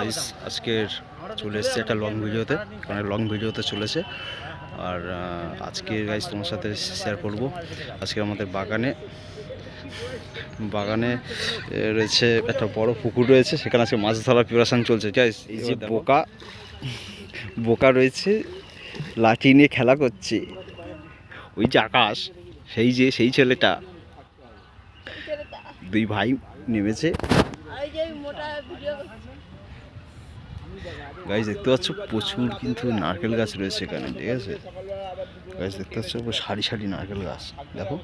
Guys আজকের চলে এসেছে একটা লং ভিডিওতে, মানে লং ভিডিওতে চলেছে। আর আজকে গাইস তোমার সাথে শেয়ার করব আজকে আমাদের বাগানে রয়েছে একটা বড় পুকুর রয়েছে, সেখানে আজকে মাছ ধরার প্রিপারেশন চলছে। গাইস এই যে বোকা রয়েছে, লাঠি নিয়ে খেলা করছে। ওই যে আকাশ, সেই ছেলেটা, দুই ভাই নেমেছে। গাইস দেখতে পাচ্ছ প্রচুর কিন্তু নারকেল গাছ রয়েছে এখানে, ঠিক আছে গাইস দেখতে পাচ্ছ সারি সারি নারকেল গাছ, দেখো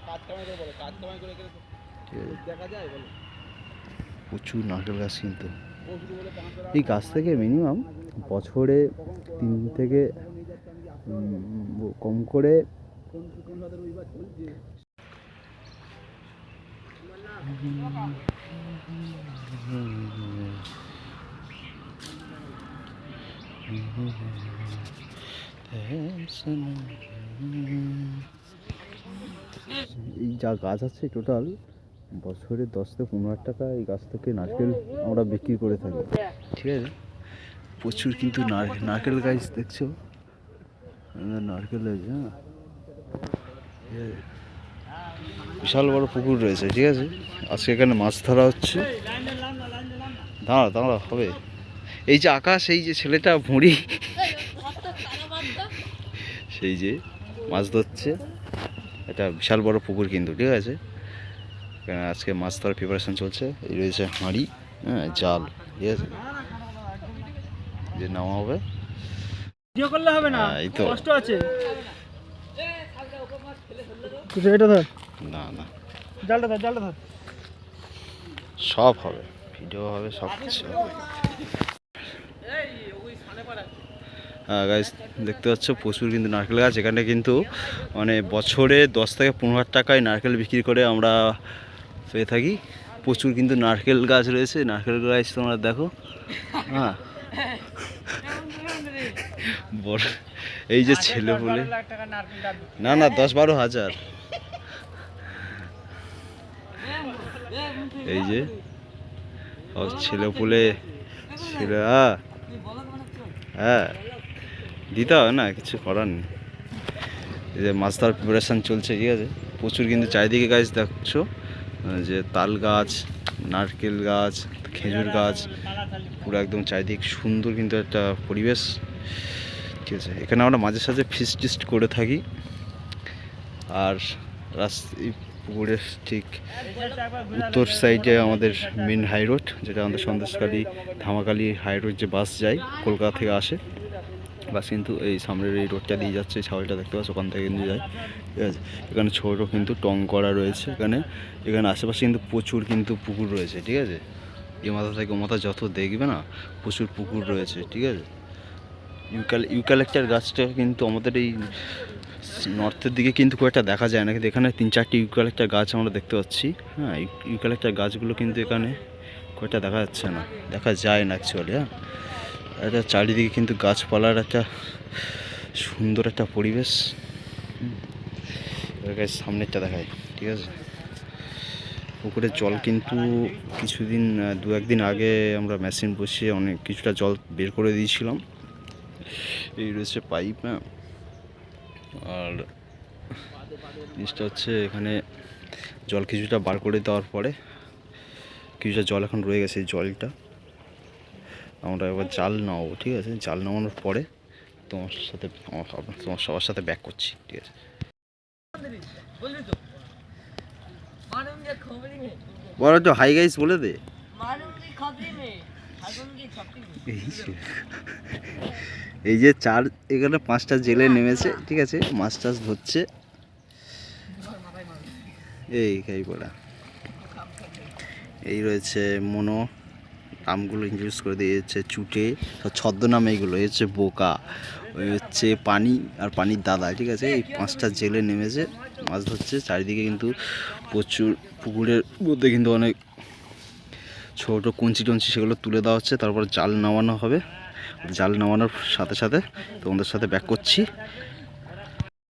প্রচুর নারকেল গাছ। কিন্তু এই গাছ থেকে মিনিমাম বছরে 3 থেকে কম করে এই যা গাছ আছে টোটাল বছরে 10 থেকে 15 টাকা এই গাছ থেকে নারকেল আমরা বিক্রি করে থাকি, ঠিক আছে। প্রচুর কিন্তু নারকেল গাছ দেখছো, নারকেল হয়েছে। হ্যাঁ, বিশাল বড় পুকুর রয়েছে, ঠিক আছে। আজকে এখানে মাছ ধরা হচ্ছে। দাঁড়া হবে। এই যে আকাশ, এই যে ছেলেটা ভুঁড়ি, সেই যে মাছ ধরছে। এটা বিশাল বড় পুকুর কিন্তু, ঠিক আছে। আজকে মাছ ধরার প্রিপারেশন চলছে। এই রয়েছে হাঁড়ি, হ্যাঁ, জাল, ঠিক আছে, যে নামা হবে। এই তো কষ্ট আছে। না জালটা ধর, সব হবে, ভিডিও হবে, সব কিছু হবে। হ্যাঁ গাইস দেখতে পাচ্ছ প্রচুর কিন্তু নারকেল গাছ এখানে, কিন্তু মানে বছরে 10 থেকে 15 টাকায় নারকেল বিক্রি করে আমরা পেয়ে থাকি। প্রচুর কিন্তু নারকেল গাছ রয়েছে, নারকেল গাছ তোমরা দেখো। হ্যাঁ, বড় এই যে ছেলে বলে, না 10-12 হাজার। এই যে ছেলে পুলে ছিল, হ্যাঁ দিতে হবে না, কিছু করার নেই। এই যে মাছ ধরার প্রিপারেশান চলছে, ঠিক আছে। প্রচুর কিন্তু চারিদিকে গাছ দেখছো, যে তাল গাছ, নারকেল গাছ, খেজুর গাছ, পুরো একদম চারিদিক সুন্দর কিন্তু একটা পরিবেশ, ঠিক আছে। এখানে আমরা মাঝে সাঝে ফিস্ট করে থাকি। আর পুকুরের ঠিক উত্তর সাইডে আমাদের মেন হাই রোড, যেটা আমাদের সন্দেশখালী ধামাখালী হাই রোড, যে বাস যায় কলকাতা থেকে আসে, বাস কিন্তু এই সামনের এই রোডটা দিয়ে যাচ্ছে। ছাউলটা দেখতে পাচ্ছ, ওখান থেকে কিন্তু যায়, ঠিক আছে। এখানে ছোটো কিন্তু টং করা রয়েছে। এখানে আশেপাশে কিন্তু প্রচুর কিন্তু পুকুর রয়েছে, ঠিক আছে। এই মাথা থেকে ও মাথা যত দেখবে না, প্রচুর পুকুর রয়েছে, ঠিক আছে। ইউক্যালিপটাস গাছটা কিন্তু আমাদের এই নর্থের দিকে কিন্তু খুব একটা দেখা যায় না, কিন্তু এখানে 3-4টি ইউক্যালিপটাস গাছ আমরা দেখতে পাচ্ছি। হ্যাঁ, ইউক্যালিপটাস গাছগুলো কিন্তু এখানে খুব একটা দেখা যাচ্ছে না, দেখা যায় না অ্যাকচুয়ালি। হ্যাঁ, এটা চারিদিকে কিন্তু গাছপালার একটা সুন্দর একটা পরিবেশ। সামনেরটা দেখায়, ঠিক আছে। পুকুরের জল কিন্তু কিছুদিন 2-1 দিন আগে আমরা মেশিন বসিয়ে অনেক কিছুটা জল বের করে দিয়েছিলাম। এই রয়েছে পাইপ। হ্যাঁ, আর জিনিসটা হচ্ছে এখানে জল কিছুটা বার করে দেওয়ার পরে কিছুটা জল এখন রয়ে গেছে। এই জলটা আমরা এবার জাল নামাবো, ঠিক আছে। জাল নামানোর পরে তোমার সবার সাথে ব্যাক করছি, ঠিক আছে। বলো তো হাই গাইস বলে দে। এই যে এখানে 5টা জেলে নেমেছে, ঠিক আছে, মাছ টাছ ধরছে। এই খাই পড়া, এই রয়েছে মনো, নামগুলো ইনট্রোডিউস করে দিয়েছে চুটে, ছদ্মনাম এইগুলো। এই হচ্ছে বোকা, ওই হচ্ছে পানি, আর পানির দাদা, ঠিক আছে। এই 5টা জেলে নেমেছে, মাছ ধরছে। চারিদিকে কিন্তু প্রচুর, পুকুরের মধ্যে কিন্তু অনেক ছোটো কঞ্চি টঞ্চি, সেগুলো তুলে দেওয়া হচ্ছে। তারপর জাল নামানো হবে। জাল নামানোর সাথে সাথে তোমাদের সাথে ব্যাক করছি।